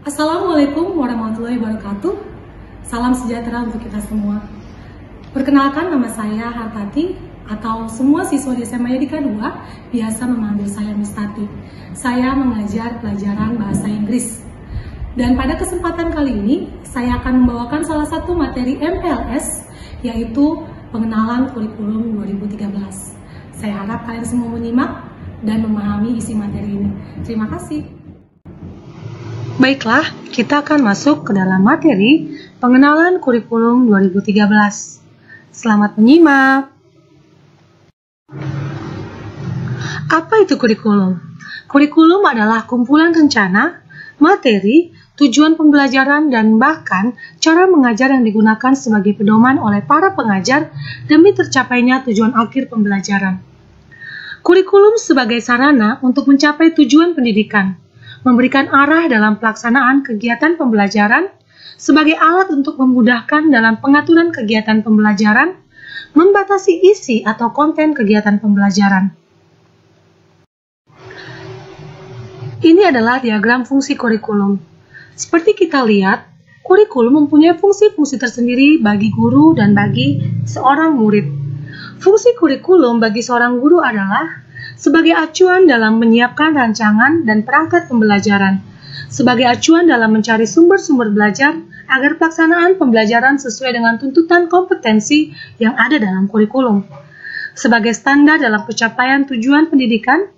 Assalamualaikum warahmatullahi wabarakatuh. Salam sejahtera untuk kita semua. Perkenalkan, nama saya Hartati, atau semua siswa di SMA Yadika 2 biasa memanggil saya Miss Tati. Saya mengajar pelajaran bahasa Inggris. Dan pada kesempatan kali ini, saya akan membawakan salah satu materi MPLS, yaitu pengenalan kurikulum 2013. Saya harap kalian semua menyimak dan memahami isi materi ini. Terima kasih. Baiklah, kita akan masuk ke dalam materi pengenalan kurikulum 2013. Selamat menyimak. Apa itu kurikulum? Kurikulum adalah kumpulan rencana, materi, tujuan pembelajaran, dan bahkan cara mengajar yang digunakan sebagai pedoman oleh para pengajar demi tercapainya tujuan akhir pembelajaran. Kurikulum sebagai sarana untuk mencapai tujuan pendidikan, memberikan arah dalam pelaksanaan kegiatan pembelajaran, sebagai alat untuk memudahkan dalam pengaturan kegiatan pembelajaran, membatasi isi atau konten kegiatan pembelajaran. Ini adalah diagram fungsi kurikulum. Seperti kita lihat, kurikulum mempunyai fungsi-fungsi tersendiri bagi guru dan bagi seorang murid. Fungsi kurikulum bagi seorang guru adalah sebagai acuan dalam menyiapkan rancangan dan perangkat pembelajaran, sebagai acuan dalam mencari sumber-sumber belajar agar pelaksanaan pembelajaran sesuai dengan tuntutan kompetensi yang ada dalam kurikulum, sebagai standar dalam pencapaian tujuan pendidikan,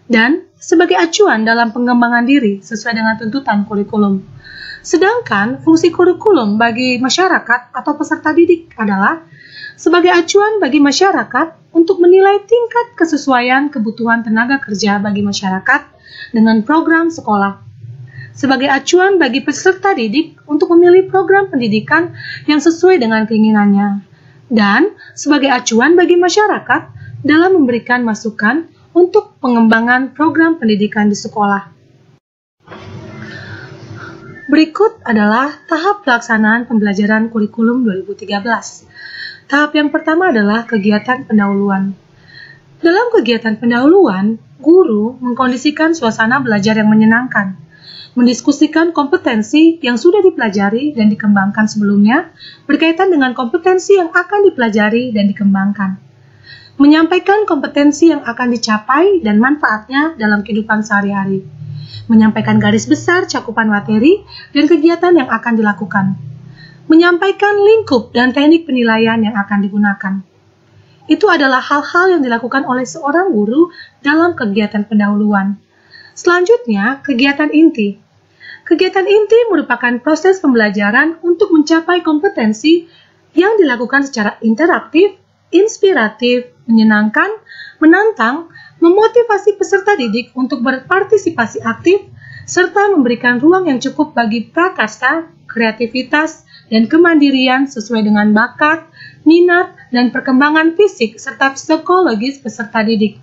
dan sebagai acuan dalam pengembangan diri sesuai dengan tuntutan kurikulum. Sedangkan fungsi kurikulum bagi masyarakat atau peserta didik adalah sebagai acuan bagi masyarakat untuk menilai tingkat kesesuaian kebutuhan tenaga kerja bagi masyarakat dengan program sekolah, sebagai acuan bagi peserta didik untuk memilih program pendidikan yang sesuai dengan keinginannya, dan sebagai acuan bagi masyarakat dalam memberikan masukan untuk pengembangan program pendidikan di sekolah. Berikut adalah tahap pelaksanaan pembelajaran kurikulum 2013. Tahap yang pertama adalah kegiatan pendahuluan. Dalam kegiatan pendahuluan, guru mengkondisikan suasana belajar yang menyenangkan, mendiskusikan kompetensi yang sudah dipelajari dan dikembangkan sebelumnya berkaitan dengan kompetensi yang akan dipelajari dan dikembangkan, menyampaikan kompetensi yang akan dicapai dan manfaatnya dalam kehidupan sehari-hari, menyampaikan garis besar cakupan materi dan kegiatan yang akan dilakukan, menyampaikan lingkup dan teknik penilaian yang akan digunakan. Itu adalah hal-hal yang dilakukan oleh seorang guru dalam kegiatan pendahuluan. Selanjutnya, kegiatan inti. Kegiatan inti merupakan proses pembelajaran untuk mencapai kompetensi yang dilakukan secara interaktif, inspiratif, menyenangkan, menantang, memotivasi peserta didik untuk berpartisipasi aktif, serta memberikan ruang yang cukup bagi prakarsa, kreativitas, dan kemandirian sesuai dengan bakat, minat, dan perkembangan fisik serta psikologis peserta didik.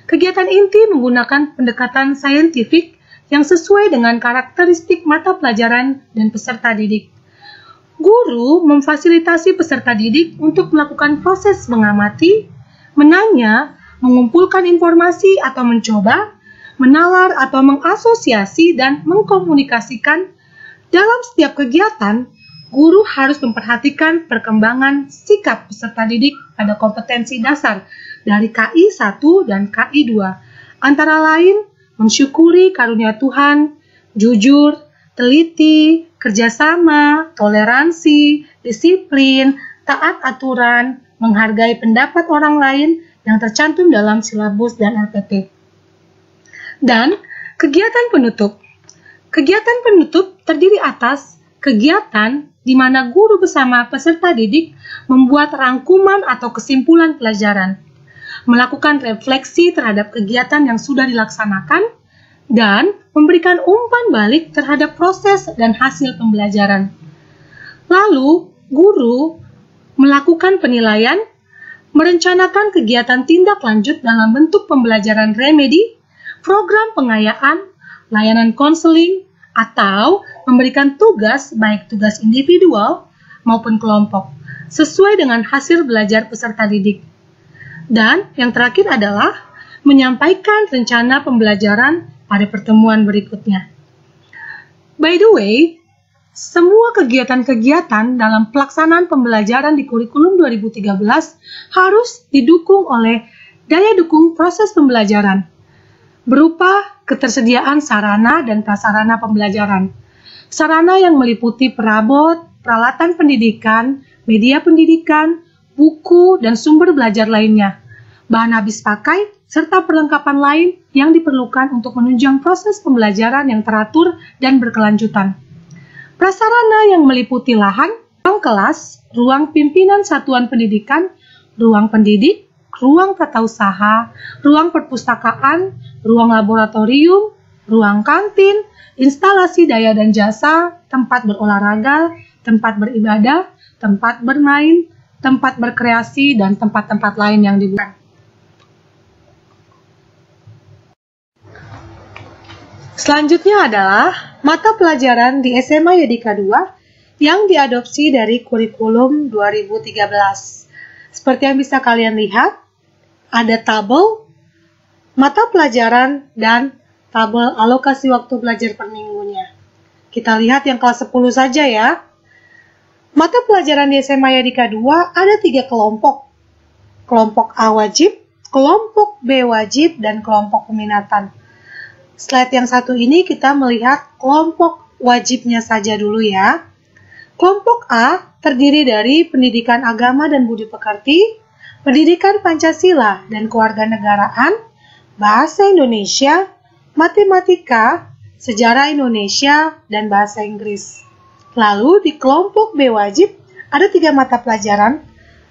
Kegiatan inti menggunakan pendekatan saintifik yang sesuai dengan karakteristik mata pelajaran dan peserta didik. Guru memfasilitasi peserta didik untuk melakukan proses mengamati, menanya, mengumpulkan informasi atau mencoba, menalar atau mengasosiasi dan mengkomunikasikan. Dalam setiap kegiatan, guru harus memperhatikan perkembangan sikap peserta didik pada kompetensi dasar dari KI 1 dan KI 2, antara lain mensyukuri karunia Tuhan, jujur, teliti, kerjasama, toleransi, disiplin, taat aturan, menghargai pendapat orang lain yang tercantum dalam silabus dan LPT. Dan kegiatan penutup. Kegiatan penutup terdiri atas kegiatan di mana guru bersama peserta didik membuat rangkuman atau kesimpulan pelajaran, melakukan refleksi terhadap kegiatan yang sudah dilaksanakan, dan memberikan umpan balik terhadap proses dan hasil pembelajaran. Lalu, guru melakukan penilaian, merencanakan kegiatan tindak lanjut dalam bentuk pembelajaran remedi, program pengayaan, layanan konseling, atau memberikan tugas baik tugas individual maupun kelompok, sesuai dengan hasil belajar peserta didik. Dan yang terakhir adalah menyampaikan rencana pembelajaran pada pertemuan berikutnya. By the way, semua kegiatan-kegiatan dalam pelaksanaan pembelajaran di kurikulum 2013 harus didukung oleh daya dukung proses pembelajaran, berupa ketersediaan sarana dan prasarana pembelajaran. Sarana yang meliputi perabot, peralatan pendidikan, media pendidikan, buku, dan sumber belajar lainnya, bahan habis pakai, serta perlengkapan lain yang diperlukan untuk menunjang proses pembelajaran yang teratur dan berkelanjutan. Prasarana yang meliputi lahan, ruang kelas, ruang pimpinan satuan pendidikan, ruang pendidik, ruang tata usaha, ruang perpustakaan, ruang laboratorium, ruang kantin, instalasi daya dan jasa, tempat berolahraga, tempat beribadah, tempat bermain, tempat berkreasi, dan tempat-tempat lain yang dibuat. Selanjutnya adalah mata pelajaran di SMA Yadika 2 yang diadopsi dari kurikulum 2013. Seperti yang bisa kalian lihat, ada tabel mata pelajaran dan tabel alokasi waktu belajar per minggunya. Kita lihat yang kelas 10 saja ya. Mata pelajaran di SMA Yadika 2 ada 3 kelompok. Kelompok A wajib, kelompok B wajib, dan kelompok peminatan. Slide yang satu ini kita melihat kelompok wajibnya saja dulu ya. Kelompok A terdiri dari pendidikan agama dan budi pekerti, pendidikan Pancasila dan kewarganegaraan, bahasa Indonesia, matematika, sejarah Indonesia, dan bahasa Inggris. Lalu di kelompok B wajib ada 3 mata pelajaran.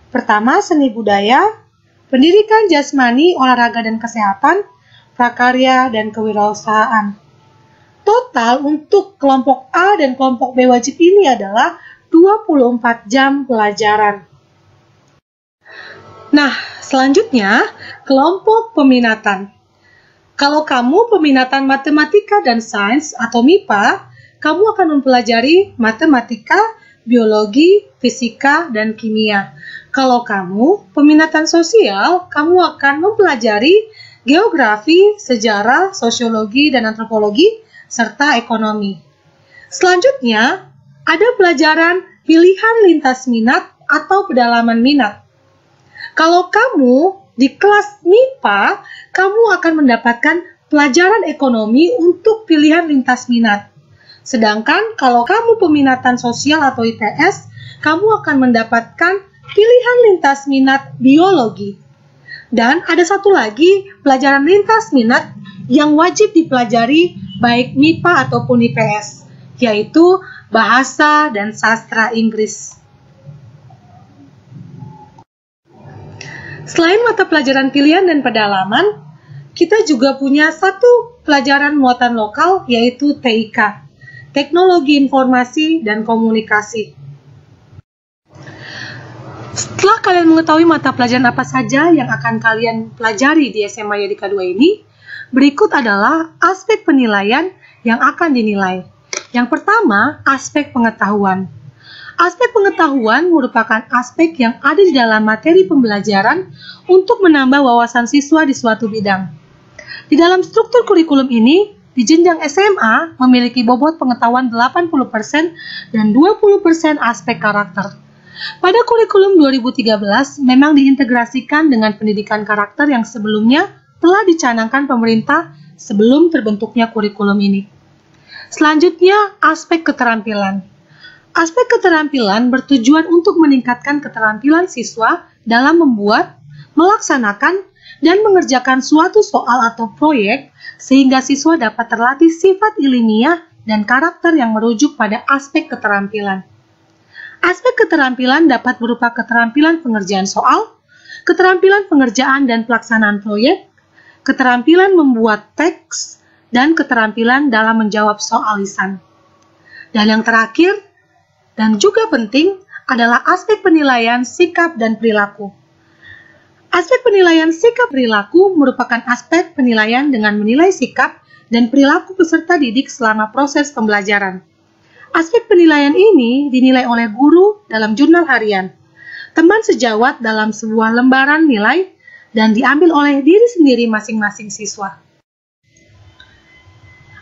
Pertama, seni budaya, pendidikan jasmani, olahraga dan kesehatan, prakarya, dan kewirausahaan. Total untuk kelompok A dan kelompok B wajib ini adalah 24 jam pelajaran. Nah, selanjutnya kelompok peminatan. Kalau kamu peminatan matematika dan sains atau MIPA, kamu akan mempelajari matematika, biologi, fisika, dan kimia. Kalau kamu peminatan sosial, kamu akan mempelajari geografi, sejarah, sosiologi, dan antropologi, serta ekonomi. Selanjutnya, ada pelajaran pilihan lintas minat atau pedalaman minat. Kalau kamu di kelas MIPA, kamu akan mendapatkan pelajaran ekonomi untuk pilihan lintas minat. Sedangkan kalau kamu peminatan sosial atau ITS, kamu akan mendapatkan pilihan lintas minat biologi. Dan ada satu lagi pelajaran lintas minat yang wajib dipelajari baik MIPA ataupun IPS, yaitu bahasa dan sastra Inggris. Selain mata pelajaran pilihan dan pedalaman, kita juga punya satu pelajaran muatan lokal, yaitu TIK, Teknologi Informasi dan Komunikasi. Setelah kalian mengetahui mata pelajaran apa saja yang akan kalian pelajari di SMA Yadika 2 ini, berikut adalah aspek penilaian yang akan dinilai. Yang pertama, aspek pengetahuan. Aspek pengetahuan merupakan aspek yang ada di dalam materi pembelajaran untuk menambah wawasan siswa di suatu bidang. Di dalam struktur kurikulum ini, di jenjang SMA memiliki bobot pengetahuan 80% dan 20% aspek karakter. Pada kurikulum 2013 memang diintegrasikan dengan pendidikan karakter yang sebelumnya telah dicanangkan pemerintah sebelum terbentuknya kurikulum ini. Selanjutnya, aspek keterampilan. Aspek keterampilan bertujuan untuk meningkatkan keterampilan siswa dalam membuat, melaksanakan, dan mengerjakan suatu soal atau proyek sehingga siswa dapat terlatih sifat ilmiah dan karakter yang merujuk pada aspek keterampilan. Aspek keterampilan dapat berupa keterampilan pengerjaan soal, keterampilan pengerjaan dan pelaksanaan proyek, keterampilan membuat teks, dan keterampilan dalam menjawab soal lisan. Dan yang terakhir, dan juga penting, adalah aspek penilaian sikap dan perilaku. Aspek penilaian sikap perilaku merupakan aspek penilaian dengan menilai sikap dan perilaku peserta didik selama proses pembelajaran. Aspek penilaian ini dinilai oleh guru dalam jurnal harian, teman sejawat dalam sebuah lembaran nilai, dan diambil oleh diri sendiri masing-masing siswa.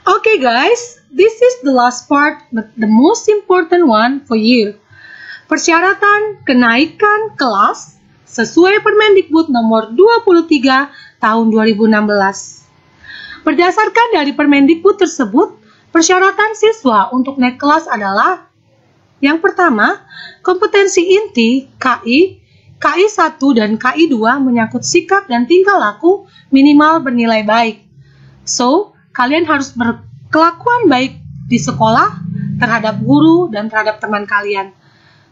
Okay guys, this is the last part, but the most important one for you. Persyaratan kenaikan kelas sesuai Permendikbud nomor 23 tahun 2016. Berdasarkan dari Permendikbud tersebut, persyaratan siswa untuk naik kelas adalah: yang pertama, kompetensi inti KI 1 dan KI 2 menyangkut sikap dan tingkah laku minimal bernilai baik. So, kalian harus berkelakuan baik di sekolah, terhadap guru, dan terhadap teman kalian.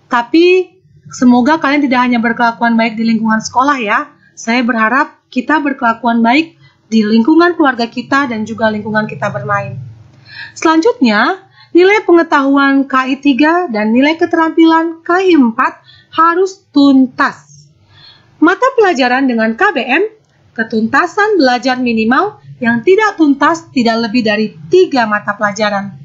Tapi, semoga kalian tidak hanya berkelakuan baik di lingkungan sekolah ya. Saya berharap kita berkelakuan baik di lingkungan keluarga kita dan juga lingkungan kita bermain. Selanjutnya, nilai pengetahuan KI 3 dan nilai keterampilan KI 4 harus tuntas. Mata pelajaran dengan KBM, ketuntasan belajar minimal yang tidak tuntas tidak lebih dari 3 mata pelajaran.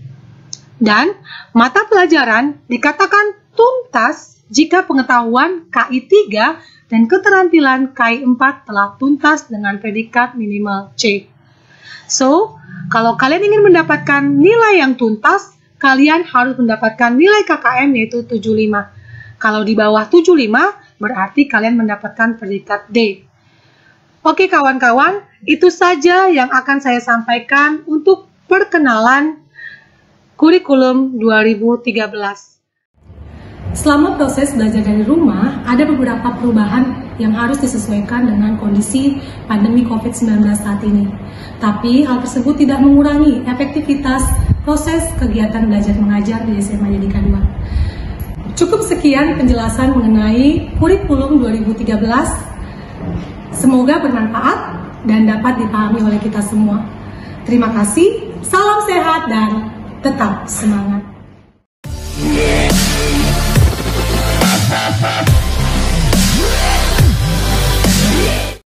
Dan mata pelajaran dikatakan tuntas jika pengetahuan KI 3 dan keterampilan KI 4 telah tuntas dengan predikat minimal C. So, kalau kalian ingin mendapatkan nilai yang tuntas, kalian harus mendapatkan nilai KKM yaitu 75. Kalau di bawah 75, berarti kalian mendapatkan predikat D. Oke kawan-kawan, itu saja yang akan saya sampaikan untuk perkenalan kurikulum 2013. Selama proses belajar dari rumah, ada beberapa perubahan yang harus disesuaikan dengan kondisi pandemi COVID-19 saat ini. Tapi hal tersebut tidak mengurangi efektivitas proses kegiatan belajar mengajar di SMA Yadika 2. Cukup sekian penjelasan mengenai kurikulum 2013. Semoga bermanfaat dan dapat dipahami oleh kita semua. Terima kasih, salam sehat dan tetap semangat.